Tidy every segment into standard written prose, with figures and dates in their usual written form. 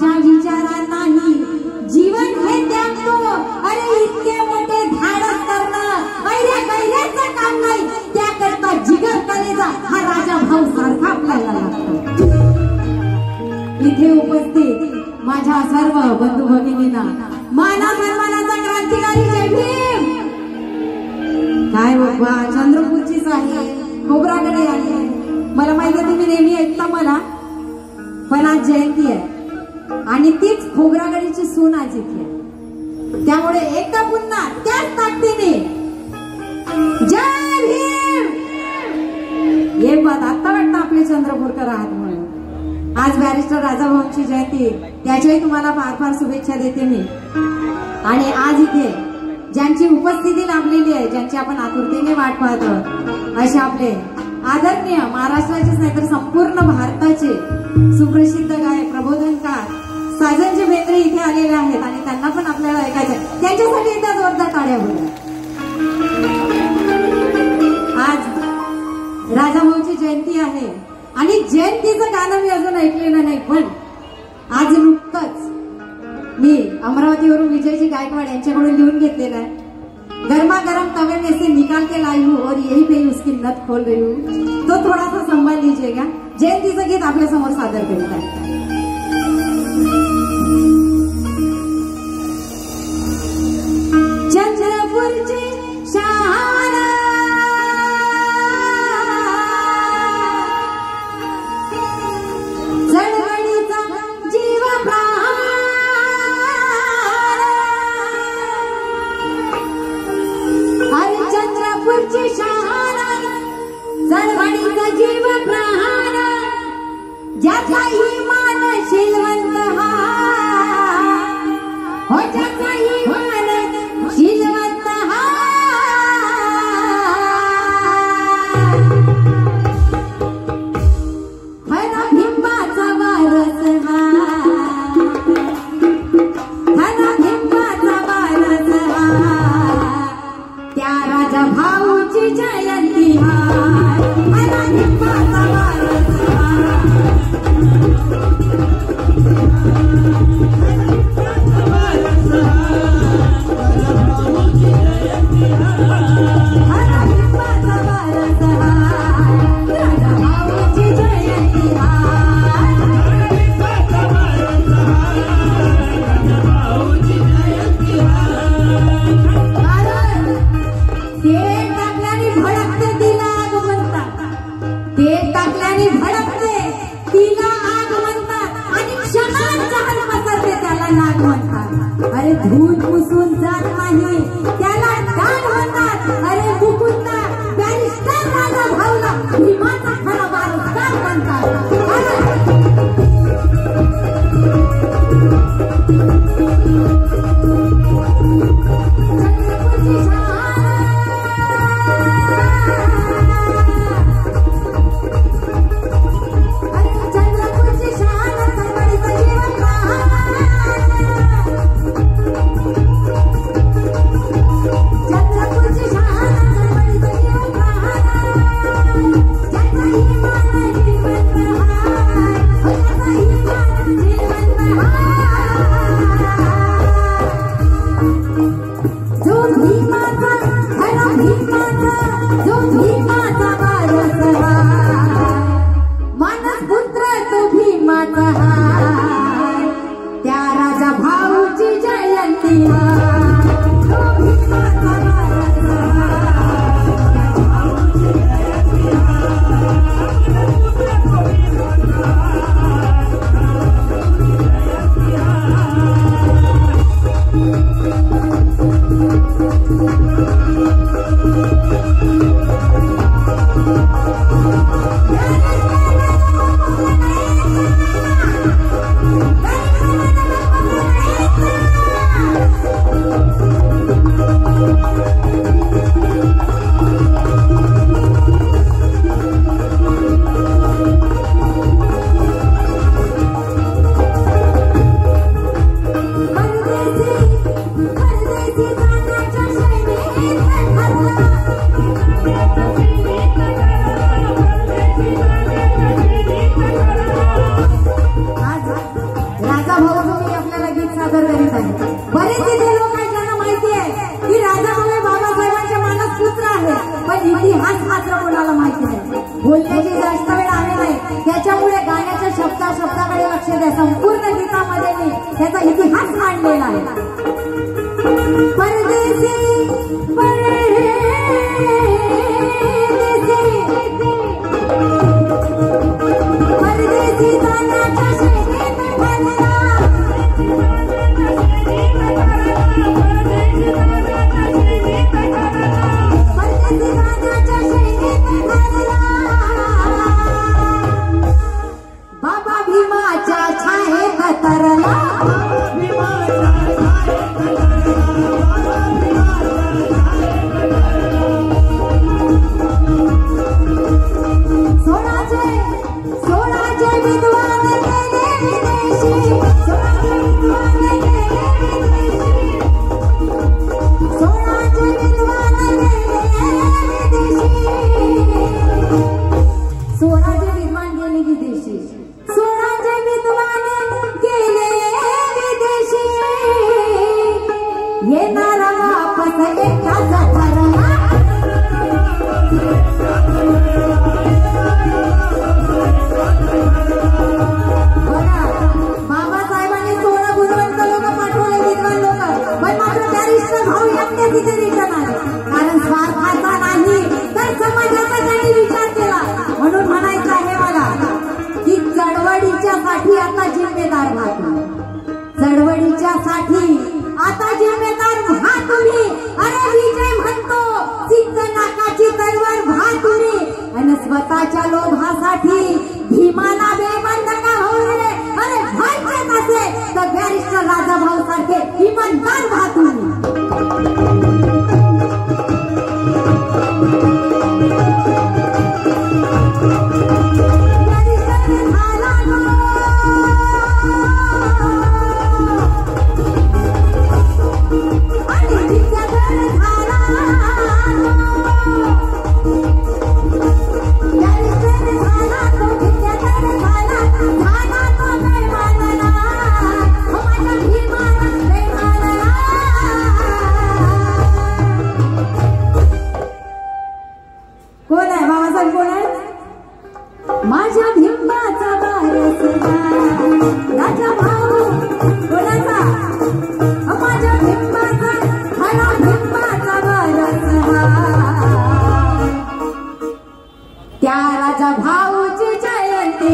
माझ्या विचारांनाही जीवन हे त्यागतो. अरे इतके मोठे धाडस करणं कैऱ्याचं काम नाही, त्याकरता जिगर कलेचा हा राजा भाऊ सारखा आपल्याला लागतो. इथे उपस्थित माझ्या सर्व बंधू भगिनींना माना सन्मानाचा क्रांतिकारी जय भीम. काय बाबा चंद्रपूरचीच आहे, खोब्रागडे आहे. मला माहिती आहे तुम्ही नेहमी ऐकता मला, पण आज जयंती आहे आणि तीच खोब्रागडीची सून आज इथे आहे. त्यामुळे एकदा पुन्हा त्याच ताकदीने जय भीम. हे पद आता वाटतं आपले चंद्रपूरकर आहात म्हणून. आज बॅरिस्टर राजाभाऊंची जयंती, त्याच्याही तुम्हाला फार फार शुभेच्छा देते मी. आणि आज इथे ज्यांची उपस्थिती लाभलेली आहे, ज्यांची आपण आतुरतेने वाट पाहतो, असे आपले आदरणीय महाराष्ट्राचेच नाही तर संपूर्ण भारताचे सुप्रसिद्ध गायक प्रबोधनकार साजनजी बेंद्रे इथे आलेले आहेत आणि त्यांना पण आपल्याला ऐकायचं. त्यांच्यासाठी एकदा जोरदार टाळ्या बोला. आज राजाभाऊची जयंती आहे आणि जयंतीचं गाणं मी अजून ऐकलेलं नाही, पण आज नुकतंच मी अमरावतीवरून विजयजी गायकवाड यांच्याकडून लिहून घेतलेलं आहे. गरमा गरम तवे में से निकाल के लाई हूँ और यही पे उसकी नथ खोल रही हूँ. तो थोड़ा सा संभाल लीजिएगा. जयंतीचं गीत आपल्या समोर सादर करीत आहे. चंद्रपूरची शान चळवळीचा जीव प्राण, अरे चंद्रपूरची शान चळवळीचा जीव प्राण, ज्याचाही मान शीलवंत हा, हो ज्याचाही मान शीलवंत हा. हर भिंबाचा वारस हा, हर भिंबाचा वारस हा, त्या राजा भाऊची जयंती हा. हर भिंबाचा वारस हा, अरे धूत पुसून जात नाही त्याला दान म्हणतात. अरे मुकुंदा बॅरिस्टर राजा भाऊला भीमाचा खरा वारसदार म्हणतात. भाऊ मी आपल्याला गीत सादर करीत आहे. बरेच इथे लोक आहेत ज्यांना माहिती आहे की राजाभाऊ हे बाबासाहेबांचे मानस पुत्र आहे, पण इतिहास मात्र कोणाला माहिती नाही. बोलण्याची जास्त वेळ आहे नाही, त्याच्यामुळे गाण्याच्या शब्दाकडे लक्ष द्या. संपूर्ण गीतामध्ये मी त्याचा इतिहास मांडलेला आहे. परदेसी जाण्याच्या शैलीत ढालला, परदेसी जाण्याच्या शैलीत ढालला, बाबा भीमाच्या छायेत तरला, कारण स्वार्थाचा नाही तर समाजाचा त्यांनी विचार केला. म्हणून म्हणायचं आहे मला की चळवळीच्या साठी आता जिम्मेदार व्हा तुम्ही, चळवळीच्या साठी आता जिम्मेदार व्हा तुम्ही. अरे विजय म्हणतो सिद्ध नाकाची तलवार व्हा तुम्ही, आणि स्वतःच्या लोभासाठी भीमाला बेबंद का होऊ रे. अरे व्हायचेच असे तर बॅरिस्टर राजाभाऊ सारखे इमानदार व्हा तुम्ही. माझ्या भिंबाचा वारसदार राजाभाऊ कोणाचा, माझ्या भिंबाचा खरा भिंबाचा वारसदार, त्या राजाभाऊची जयंती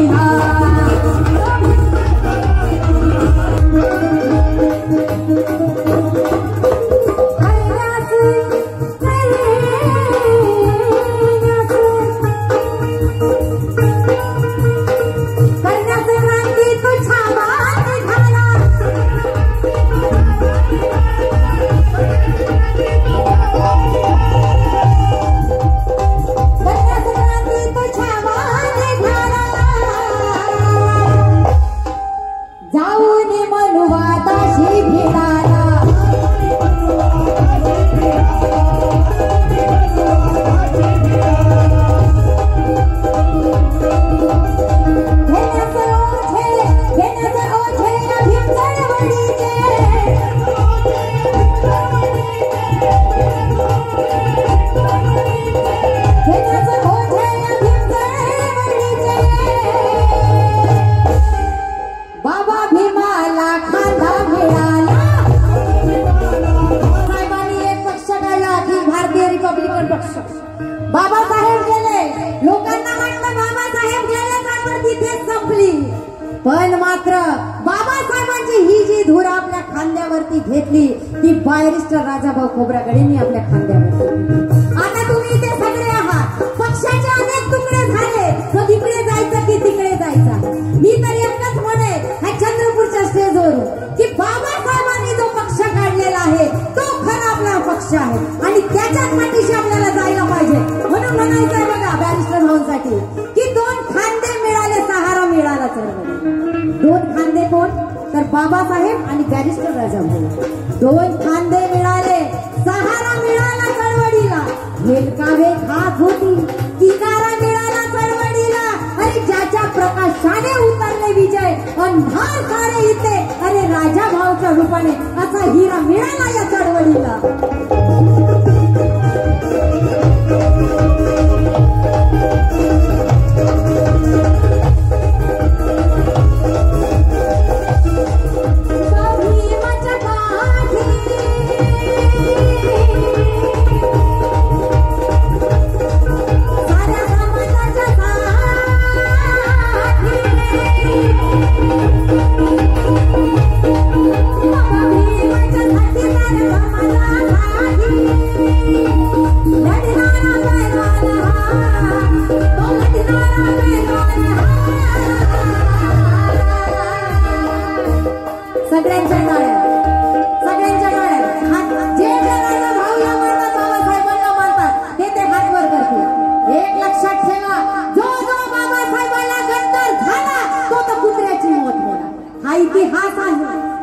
बाबासाहेब गेले, लोकांना वाटलं बाबासाहेब गेले तर तिथे संपली, पण मात्र बाबासाहेबांची ही जी धूर आपल्या खांद्यावरती घेतली ती बॅरिस्टर राजाभाऊ खोब्रागडेंनी आपल्या खांद्यावरती. आता तुम्ही इथे सगळे आहात, पक्षाचे अनेक तुकडे झाले, तो तिकडे जायचं की तिकडे जायचा. मी तर एकच म्हणेन ह्या चंद्रपूरच्या स्टेजवरून की बाबासाहेबांनी जो पक्ष काढलेला आहे तो खरा आपला पक्ष आहे आणि त्याच्याच पाठीशी आपल्याला जायला पाहिजे. म्हणून म्हणायचंय बघा बॅरिस्टर भाऊंसाठी की दोन खांदे मिळाले सहारा मिळाला चळवळी. दोन खांदे कोण तर बाबासाहेब आणि बॅरिस्टर राजाभाऊ. दोन खांदे मिळाले, सहारा मिळाला चळवळीला, हेलकावे खात होती, किनारा मिळाला चळवळीला. आणि ज्याच्या प्रकाशाने उतरले विजय आणि अंधार सारे इथे अरे राजा भाऊच्या रूपाने असा हिरा मिळाला या चळवळीला.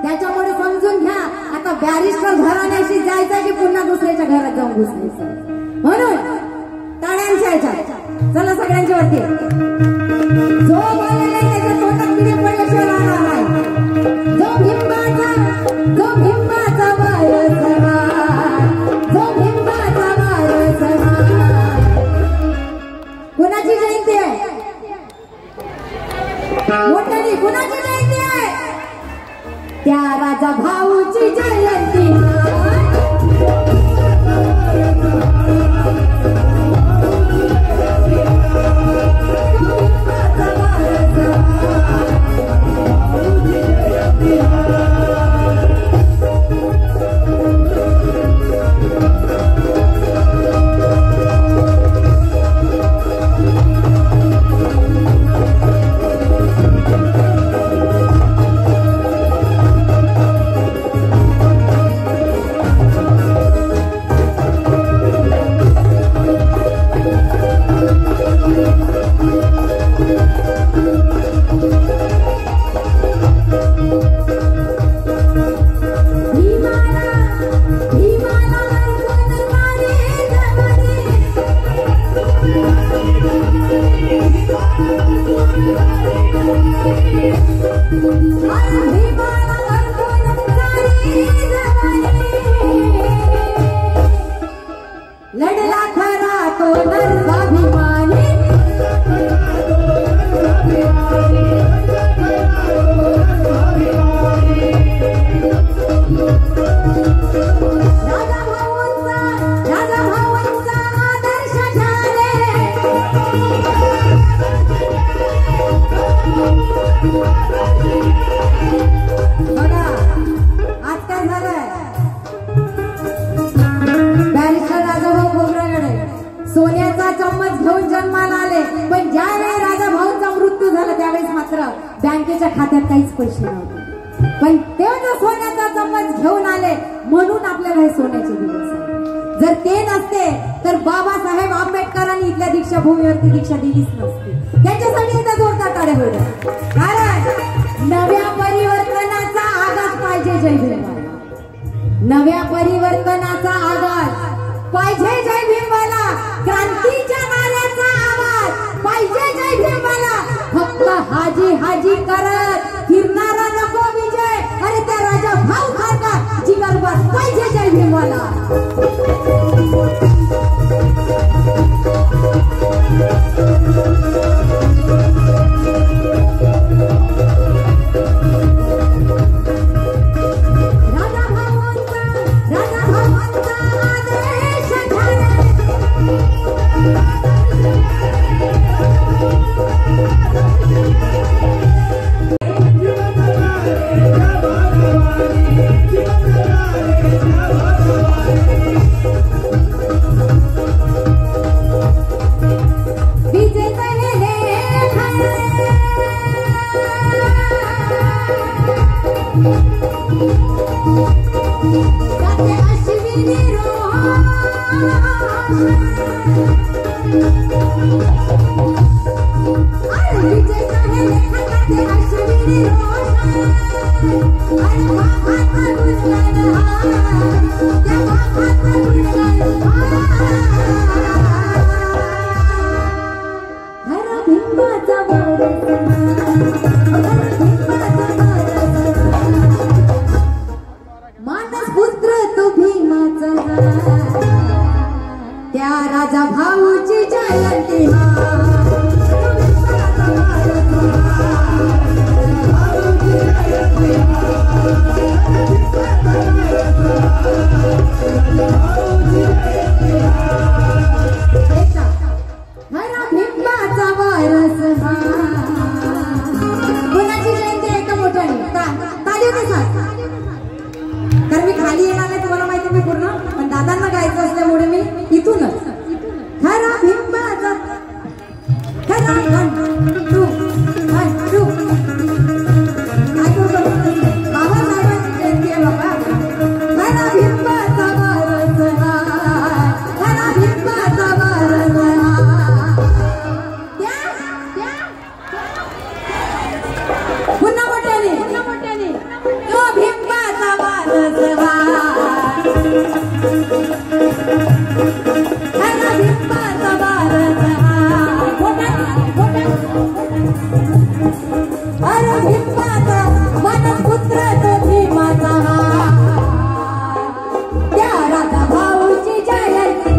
त्याच्यामुळे समजून घ्या आता बॅरिस्टर घराण्याशी जायचं की पुन्हा दुसऱ्याच्या घरात जाऊन घुसायचं. म्हणून टाळ्यांच्या ह्याच्यात चला सगळ्यांच्या वरती जो बोलले नाही त्याच्या तोंडात किडे पडल्याशिवाय राहणार नाही. जो भिंबाचा वारसवा, जो भिंबाचा वारसवा. कुणाची जयंती आहे मोठ्याची? कुणाची जयंती आहे? त्या राजा भाऊची जयंती. लढला खरा तो नरसाभिमानी, राजा भाऊंचा आदर्श झाले. बघा आज काय झालंय, बॅरिस्टर राजाभाऊ खोबरागडे सोन्याचा चम्मच घेऊन जन्माला आले, पण ज्यावेळी राजा भाऊंचा मृत्यू झाला त्यावेळेस मात्र बँकेच्या खात्यात काहीच पैसे नव्हते. पण तेव्हा सोन्याचा चम्मच घेऊन आले म्हणून आपल्याला हे सोन्याचे दिवस आहे. जर ते नसते तर बाबासाहेब आंबेडकरांनी इथल्या दीक्षाभूमीवरती दीक्षा दिलीच नसती. त्यांच्यासाठी एकदा जोरदार टाळ्या होईल. कारण नव्या परिवर्तनाचा आगाज पाहिजे जय भीमवाला. नव्या परिवर्तनाचा आगाज पाहिजे जय भीमवाला. क्रांतीच्या नाऱ्याचा आवाज पाहिजे जय भीमवाला. फक्त हाजी हाजी करत फिरणारा नको विजय. अरे त्या राजा भाऊ सारखा जिगरबाज पाहिजे जय भीमवाला. हर भिंबाचा वारसा इथूनच खरा भिंबाचा खरा घंटू घंटू बाबा साहेबांची जयंती आहे बाबा. खरा भिंबाचा वारसा खरा भिंबाचा वारसा पुन्हा मोठ्याने तो भिंबाचा वारसा खरा भिंबाचा वारसा अरे भिंबाचा वनपुत्र तो भीमाचा त्या राजा भाऊची जयंती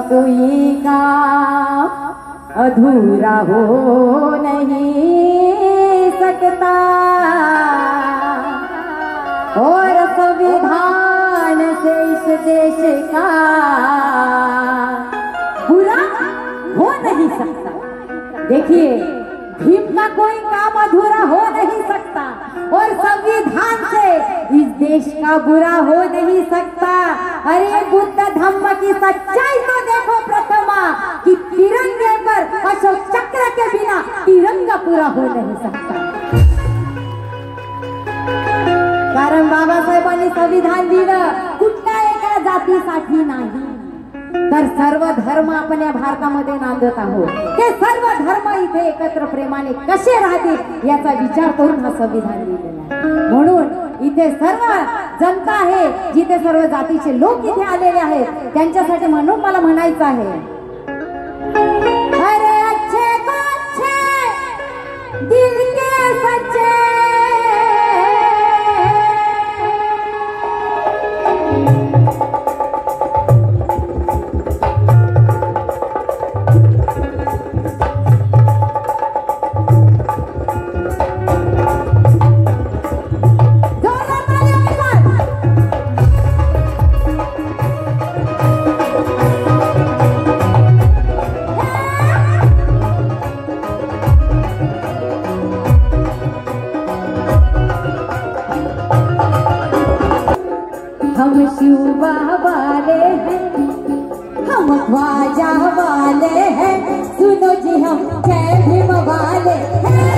कोई काम अधूरा हो नहीं सकता और संविधान से इस देश का बुरा हो नहीं सकता. देखिए भीम का कोई काम अधूरा हो नहीं सकता और संविधान से इस देश का बुरा हो नहीं सकता. अरे बुद्ध धम्म की सच्चाई तो देखो प्रथमा कि तिरंगे पर अशोक चक्र के बिना तिरंगा पूरा हो नहीं सकता. कारण बाबासाहेबांनी संविधान दिलं कुठल्या एका जातीसाठी नाही तर सर्व धर्म आपण या भारतामध्ये नांदत आहोत. ते सर्व धर्म इथे एकत्र प्रेमाने कसे राहतील याचा विचार करून हा संविधान दिलेला आहे. म्हणून इथे सर्व जनता आहे, जिथे सर्व जातीचे लोक इथे आलेले आहेत, त्यांच्यासाठी म्हणून मला म्हणायचं आहे अरे अच्छे को अच्छे दिल के सच्चे हम शिवा वाले हैं, हम ख्वाजा वाले हैं, सुनो जी हम जय भीम वाले हैं.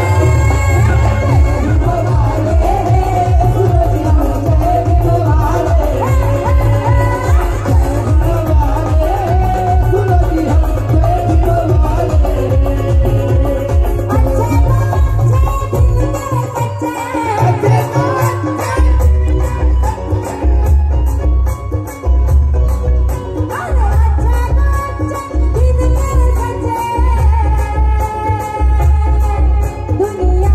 दुनिया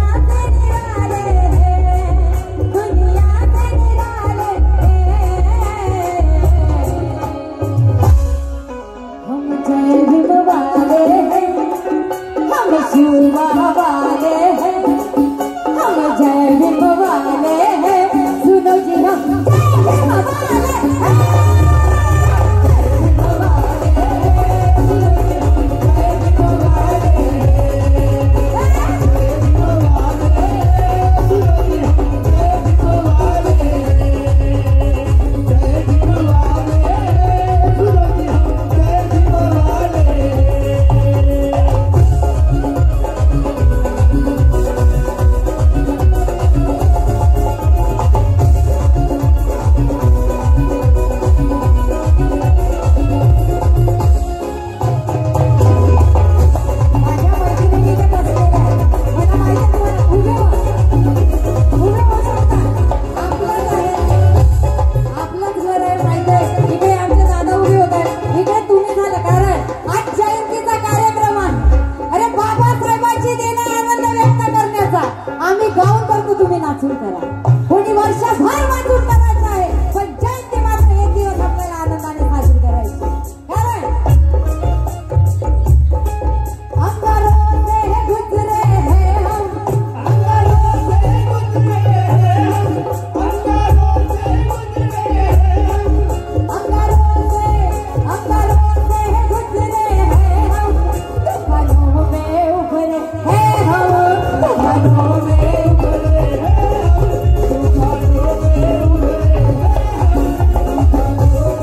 वर्षभर तो तुम्ही नाचून करा, कोणी वर्षभर वाचून करायचं आहे, पण जयंती मात्र एक दिवस आपल्याला आनंदाने साजरी करायची. कारण अंगारों से गुजरे हैं हम, अंगारों से गुजरे हैं हम, अंगारों से गुजरे हैं हम, अंगारों से गुजरे हैं हम, तूफानों में उभरे हैं हम, तूफानों में उभरे हैं हम, तूफानों में उभरे हैं हम, तूफानों में उभरे हैं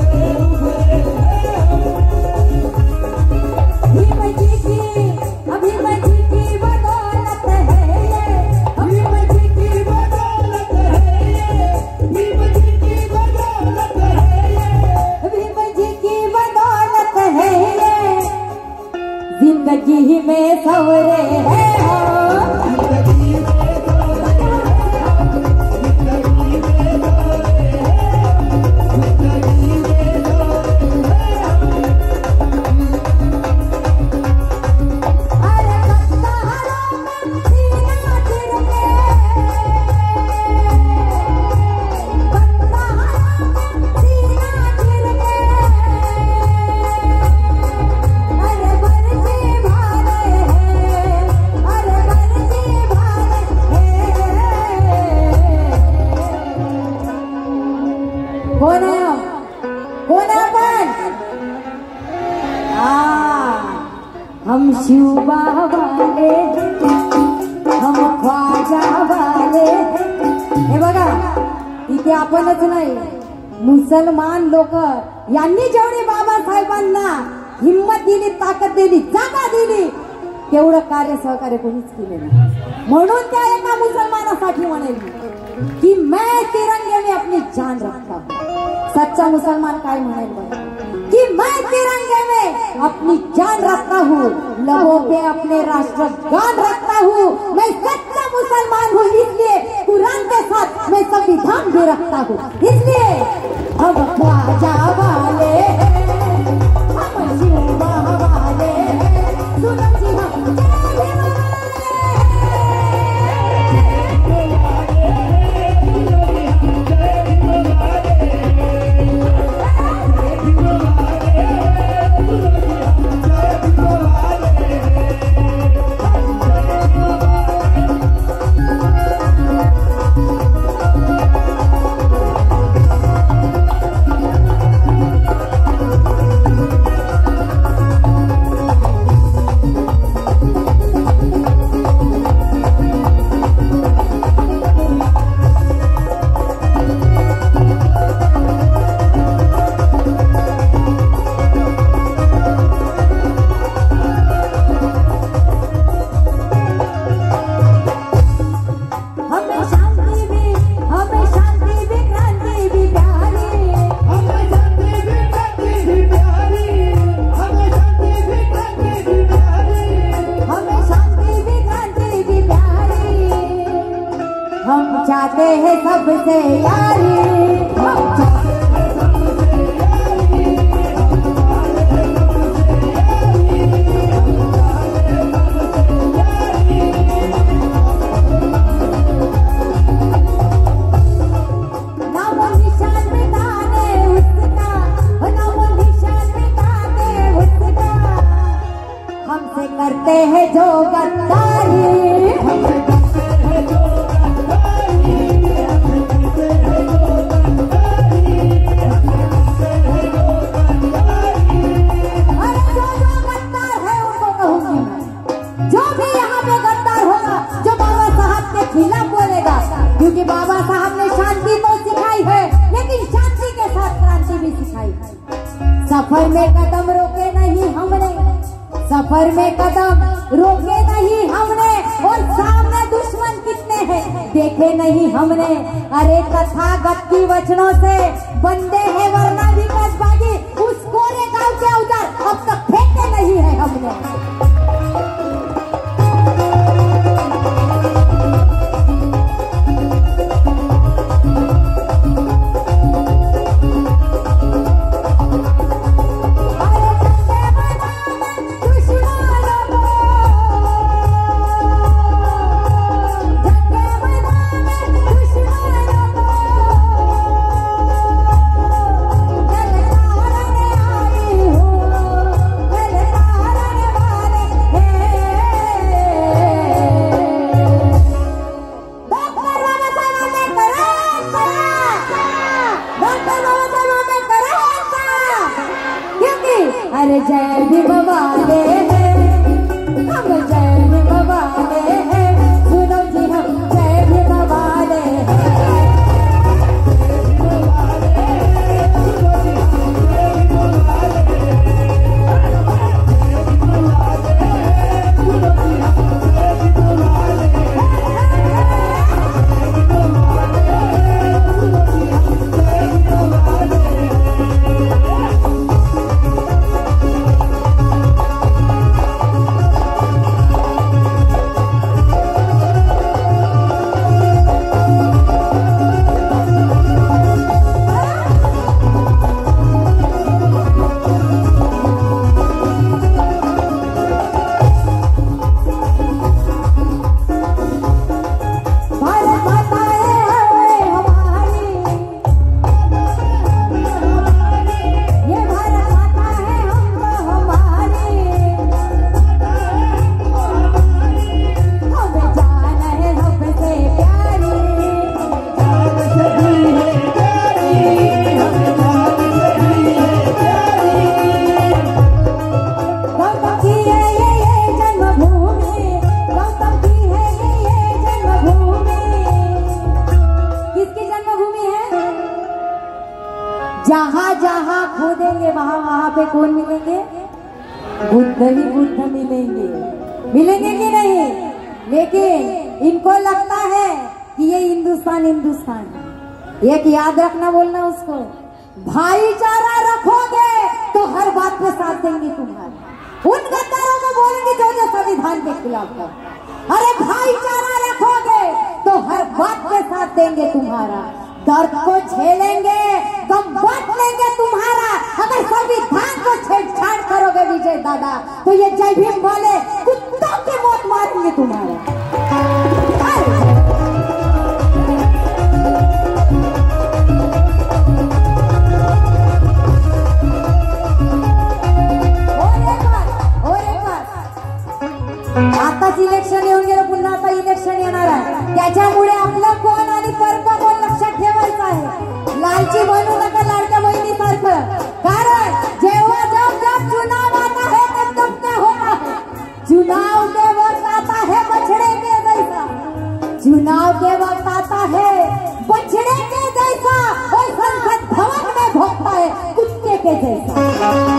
हम. भीम जी की बदौलत है ये, भीम जी की बदौलत है ये, भीम जी की बदौलत है ये, भीम जी की बदौलत है ये, जिंदगी में सवरे हैं हम, जिंदगी में सवरे हैं, जिंदगी में सवरे हैं, जिंदगी में सवरे हैं. अरे कत्तारों में सीना चिर के, कत्तारों में सीना चिर के, अरे बरसी भारे हैं, अरे बरसी भारे हैं. कौन है हम? कौन है अपन? हम शिवबा वाले, हम ख्वाजा वाले. हे बघा, इथे आपणच नाही, मुसलमान लोक यांनी जेवढी बाबासाहेबांना हिम्मत दिली, ताकद दिली, जागा दिली, तेवढं कार्य सहकार्य कोणीच केले नाही. म्हणून त्या एका मुसलमानासाठी म्हणेल की मैं तिरंगे में अपनी जान रखता हूँ. सच्चा मुसलमान काय म्हणेल बघा, कि मैं तिरंगे में अपनी जान रखता हूँ, लबों पे अपने राष्ट्र गान रखता हूँ. मैं सच्चा मुसलमान हूँ, इसलिए कुरान के साथ मैं संविधान भी रखता हूँ. इसलिए हम ख्वाजा वाले हैं, हम शिवबा वाले हैं. सुनो जी हम जय वाले चाहते हैं सबसे यारी, हम चाहते हैं सबसे यारी, ना वो निशान मिटाने उसका, ना वो निशान मिटाने उसका, हमसे करते हैं जो गद्दारी, हमसे करते हैं जो क्योंकि बाबा साहब ने शांति तो सिखाई है, लेकिन शांति के साथ क्रांति भी सिखाई है. सफर में कदम रोके नहीं हमने, सफर में कदम रोके नहीं हमने, और सामने दुश्मन कितने हैं देखे नहीं हमने. अरे तथागत की वचनों से बंदे हैं वरना विकास बागी, उस कोरे गांव के औजार अब तक फेंके नहीं है हमने. अरे जय भीम वाले हैं हम, जय भीम वाले हैं, सुनो जी हम जय भीम वाले हैं। जहां जहां खोदेंगे वहां वहां पे कौन मिलेंगे? बुद्ध ही बुद्ध मिलेंगे। मिलेंगे कि नहीं? लेकिन इनको लगता है कि ये हिंदुस्तान हिंदुस्तान है। एक याद रखना, बोलना उसको, भाईचारा रखोगे तो हर बात पे साथ देंगे तुम्हारे। उन गद्दारों को बोलेंगे जो जो संविधान के खिलाफ है। अरे भाईचारा रखोगे तो हर बात पे साथ देंगे तुम्हारा। दर्द को झेलेंगे, गम बांट लेंगे तुम्हारा। अगर संविधान को छेड़छाड़ करोगे विजय दादा तो ये जय भीम वाले कुत्तों की मौत मारेंगे तुम्हारा। आताच इलेक्शन येऊन गेलं, पुन्हा आता इलेक्शन येणार आहे। त्याच्यामुळे आपलं कोण आणि कर्म कोण लक्षात ठेवायचं आहे। लालची बनू नका लाडक्या बहिणीसारखं, कारण जेव्हा जब जब चुनाव आता है तब तब क्या होता है? चुनाव के वक्त आता है बछड़े के जैसा, चुनाव के वक्त आता है बछड़े के जैसा, और संसद भवन में भोगता है कुत्ते के जैसा।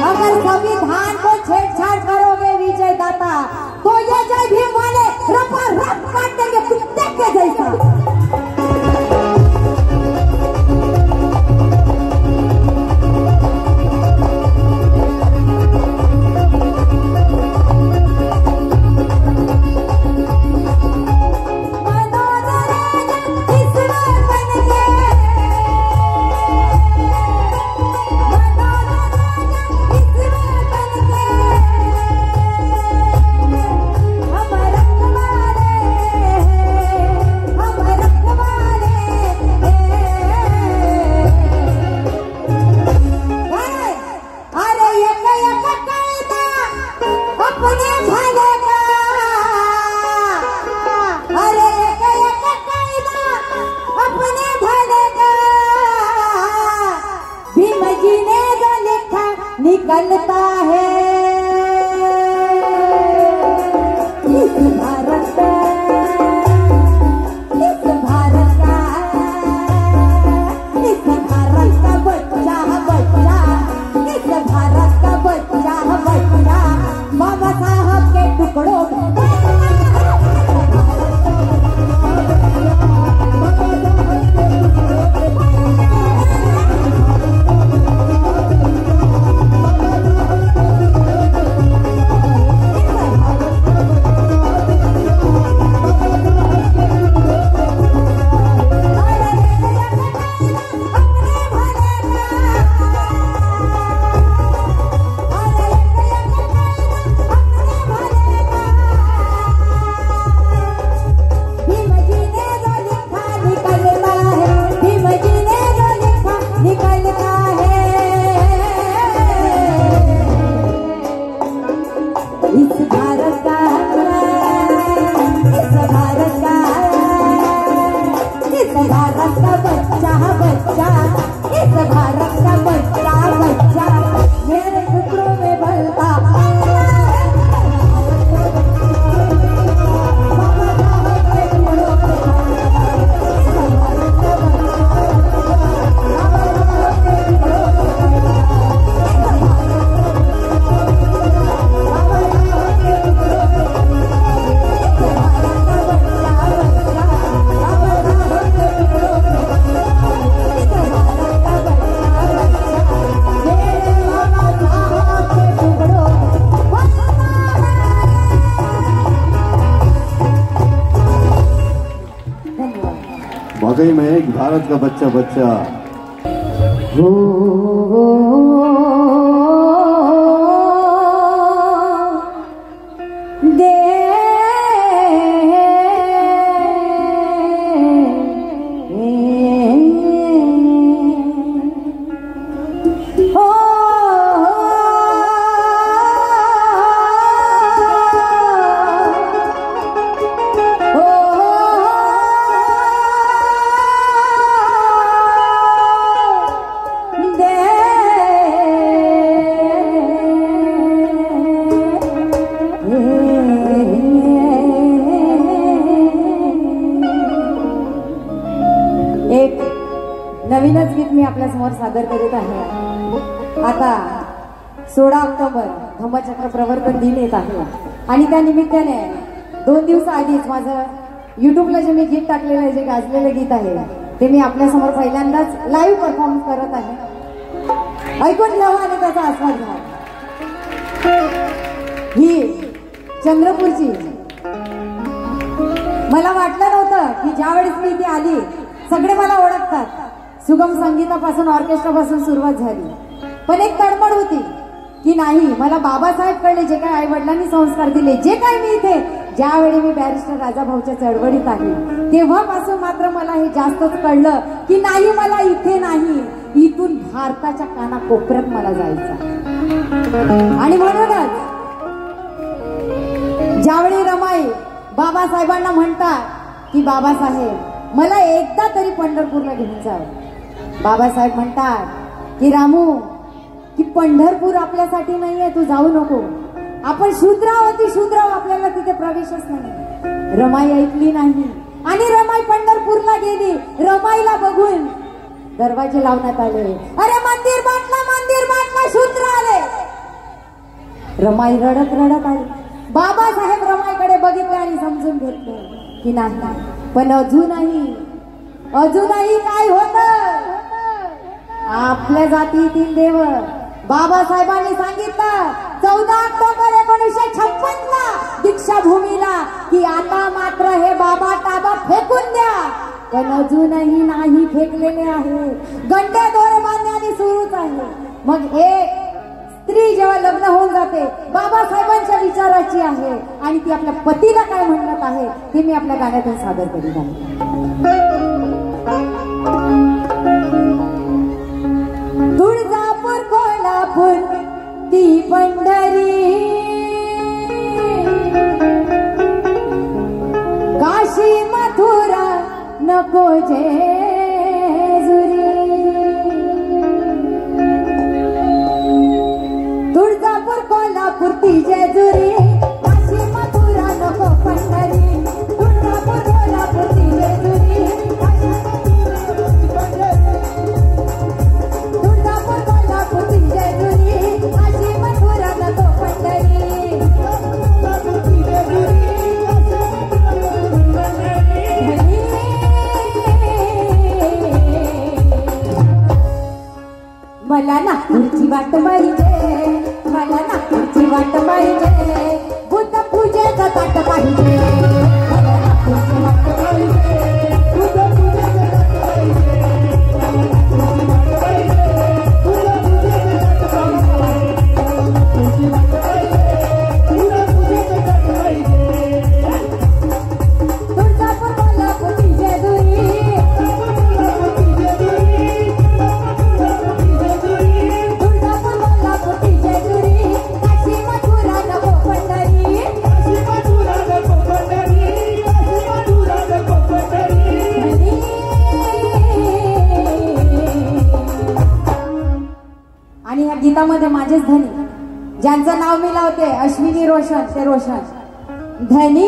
अगर संविधान को छेड़छाड़ करोगे विजय दाता तो ये जय भीम वाले रपा रप काट देंगे कुत्ते के जैसा। निकलता है इस भारत का, इस भारत का, इस भारत का बच्चा बच्चा, इस भारत का बच्चा बच्चा बाबा साहब के टुकड़ों में। भारत का बच्चा बच्चा, इस भारत का बच्चा बच्चा घेर टुकड़ों में बलता वाकई में एक भारत का बच्चा बच्चा दे एक नवीनच गीत मी आपल्या समोर सादर करीत आहे। आता 16 ऑक्टोबर धम्मचक्र प्रवर्तन दिन येत आहे आणि त्या निमित्ताने 2 दिवस आधीच माझं युट्यूबला जे मी गीत टाकलेलं आहे, जे गाजलेलं गीत आहे ते मी आपल्या समोर पहिल्यांदाच लाईव्ह परफॉर्म करत आहे। ऐकून घ्यावं आणि त्याचा आस्वाद घ्यावा। ही चंद्रपूरची, मला वाटलं नव्हतं की ज्यावेळेस मी इथे आली सगळे मला ओळखतात, सुगम संगीतापासून ऑर्केस्ट्रापासून सुरुवात झाली, पण एक तडमड होती की नाही, मला बाबासाहेब कळले, जे काही आई वडिलांनी संस्कार दिले, जे काही मी इथे ज्यावेळी मी बॅरिस्टर राजाभाऊच्या चळवळीत आहे तेव्हापासून मात्र मला हे जास्तच कळलं की नाही, मला इथे नाही, इथून भारताच्या कानाकोपऱ्यात मला जायचं। आणि म्हणूनच ज्यावेळी रमाई बाबासाहेबांना म्हणतात की बाबासाहेब मला एकदा तरी पंढरपूरला घेऊन जावं, बाबासाहेब म्हणतात की रामू की पंढरपूर आपल्यासाठी नाहीये, तू जाऊ नको, आपण शूद्रावती शूद्राव, आपल्याला तिथे प्रवेशच नाही। रमाई ऐकली नाही आणि रमाई पंढरपूरला गेली। रमाईला बघून दरवाजे लावण्यात आले, अरे मंदिर बांधला, शूद्र आले। रमाई रडत रडत आली। बाबासाहेब रमाईकडे बघितले आणि समजून घेतले की नाही, पण अजूनही काय होत, आपल्या जातीतील देव। बाबासाहेबांनी सांगितलं 14 ऑक्टोबर 1956 दीक्षाभूमीला की आता मात्र हे बाबा टाबा फेकून द्या, पण अजूनही नाही फेकलेले आहे, गंडे दोरे बांधण्याने सुरूच आहे। मग एक स्त्री जेव्हा लग्न होऊन जाते, बाबासाहेबांच्या विचाराची आहे आणि ती आपल्या पतीला काय म्हणत आहे ते मी आपल्या गाण्यातून सादर करीत आहे। तुळजापूर कोल्हापूर ती पंढरी, काशी मथुरा नको जेजुरी, तुळजापूर कोल्हापूर ती जेजुरी, काशी मथुरा नको पंढरी, तुळजापूर कोल्हापूर ती जेजुरी, तुळजापूर कोल्हापूर ती जेजुरी, काशी मथुरा नको पंढरी। मला नागपूरची वाट पाहिजे, मला नागपूरची वाट पाहिजे, बुद्ध पूजेचं ताट पाहिजे, मला नागपूरची वाट पाहिजे, बुद्ध पूजेचं ताट पाहिजे, मला नागपूरची वाट पाहिजे, बुद्ध पूजेचं ताट पाहिजे, मला नागपूरची वाट पाहिजे, बुद्ध पूजेचं ताट पाहिजे। तुळजापूर कोल्हापूर ती जेजुरी, तुळजापूर कोल्हापूर गीतामध्ये माझेच धनी, ज्यांचं नाव मी लावते अश्विनी रोशन, ते रोशन धनी.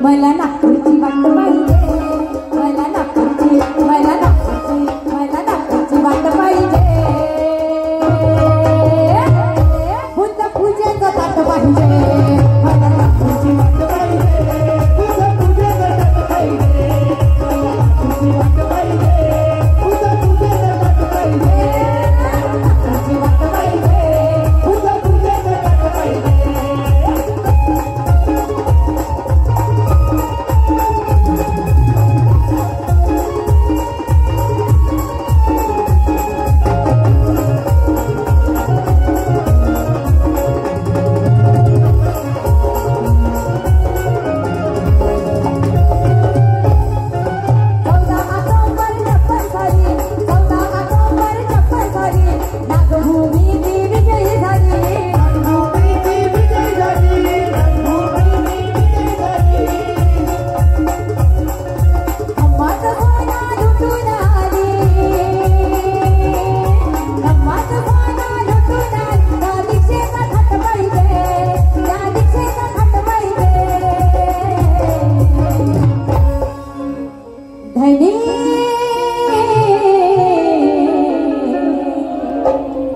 मला नागपूरची वाट पाहिजे, मला नागपूरची, मला नागपूरची, मला नागपूरची वाट पाहिजे. बुद्ध पूजेचं ताट पाहिजे, मला नागपूरची वाट पाहिजे. बुद्ध पूजेचं ताट पाहिजे, मला नागपूरची वाट पाहिजे. बुद्ध पूजेचं ताट पाहिजे, नागपूरची वाट पाहिजे. बुद्ध पूजेचं ताट पाहिजे.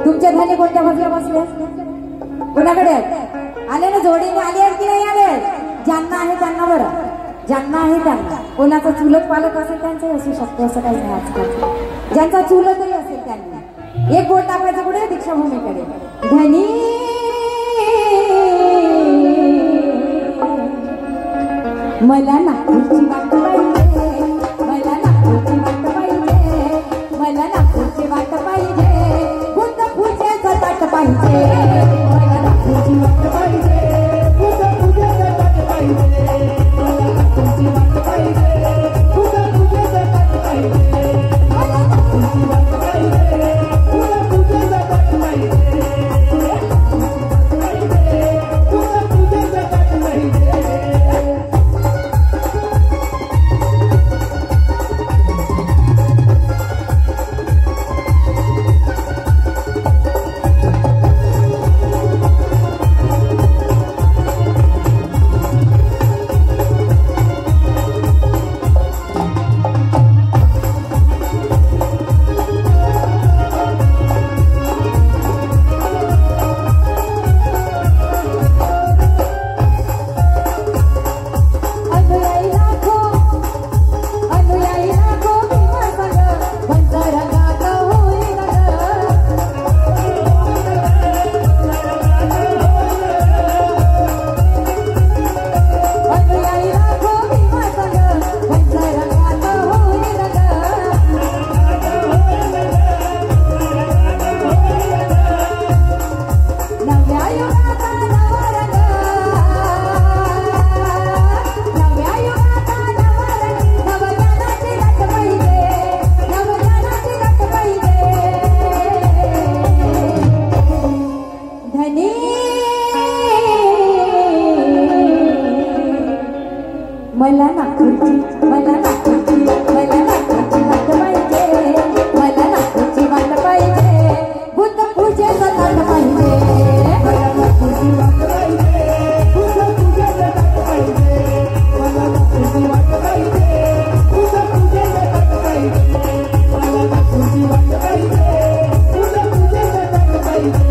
तुमच्या धाने कोणत्या बाजूला बसले? कोणाकडे आले ना? जोडीने आले आहेत की नाही आले? ज्यांना आहे त्यांना, बरं ज्यांना आहे त्यांना. कोणाचा चुलत पालक असेल त्यांचाही असू शकतो, असं काही नाही आजकाल. ज्यांचा चुलतही असेल त्यांनी एक बोट टाकायचं कुठे? दीक्षाभूमीकडे. धनी मला नागपूरची वाट पाहिजे, मला नागपूरची वाट पाहिजे, मला नागपूरची वाट पाहिजे. बुद्ध पूजेचं ताट पाहिजे, मला नागपूरची वाट पाहिजे. बुद्ध पूजेचं ताट पाहिजे, मला नागपूरची वाट पाहिजे. बुद्ध पूजेचं ताट पाहिजे, मला नागपूरची वाट पाहिजे. बुद्ध पूजेचं ताट पाहिजे, बुद्ध पूजेचं ताट पाहिजे. मला नागपूरची, मला नागपूरची, मला नागपूरची वाट पाहिजे, मला नागपूरची वाट पाहिजे. बुद्ध पूजेचं ताट पाहिजे, मला नागपूरची वाट पाहिजे. बुद्ध पूजेचं ताट पाहिजे, मला नागपूरची वाट पाहिजे. बुद्ध पूजेचं ताट पाहिजे, मला नागपूरची वाट पाहिजे. बुद्ध पूजेचं ताट पाहिजे.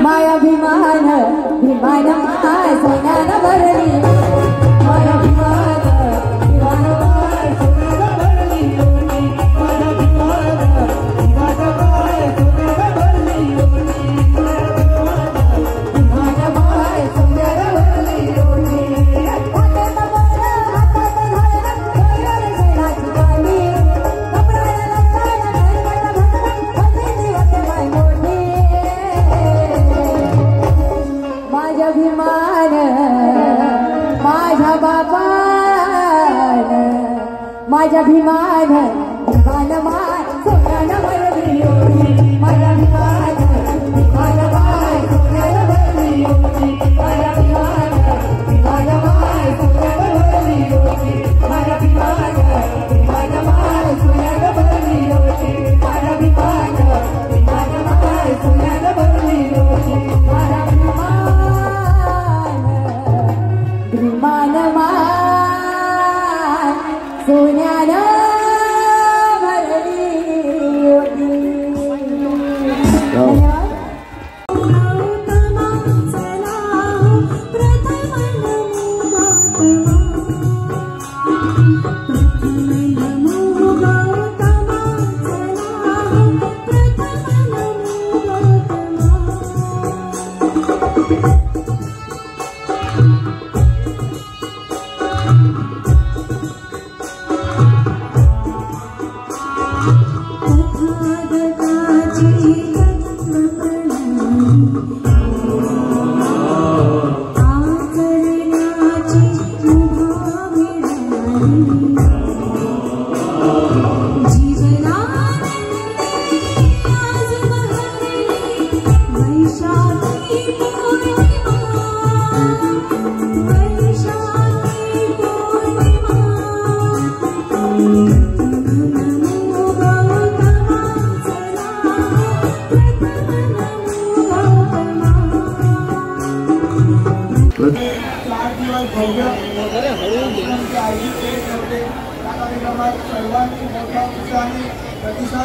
मायाभिमान विमान माय सोन्यानं भरली मायाभिमान विमान माय सोन्यानं भरली ओढी मायाभिमान विमान माय सोन्यानं भरली ओढी विमान माय सोन्यानं भरली ओढी हातात बोला हातात धरलं सोन्यानं शेणाची पाणी कपड्याला लटकायला घरगट भटकन हल्ली होते माय मोठी माझ्या अभिमान माझ्या बापान माझ्या अभिमान विमान माय सोन्यानं भरली ओढी माझ्या अभिमान विमान माय सोन्यानं भरली ओढी माझ्या अभिमान विमान माय सोन्यानं भरली ओढी माझ्या अभिमान विमान माय सोन्यानं भरली ओढी माझ्या अभिमान विमान माय सोन्यानं भरली ओढी माझ्या विमान माय सोन्यानं भरली ओढी. धन्यवाद. सर्वांनी मोठा उत्साहाने प्रतिसाद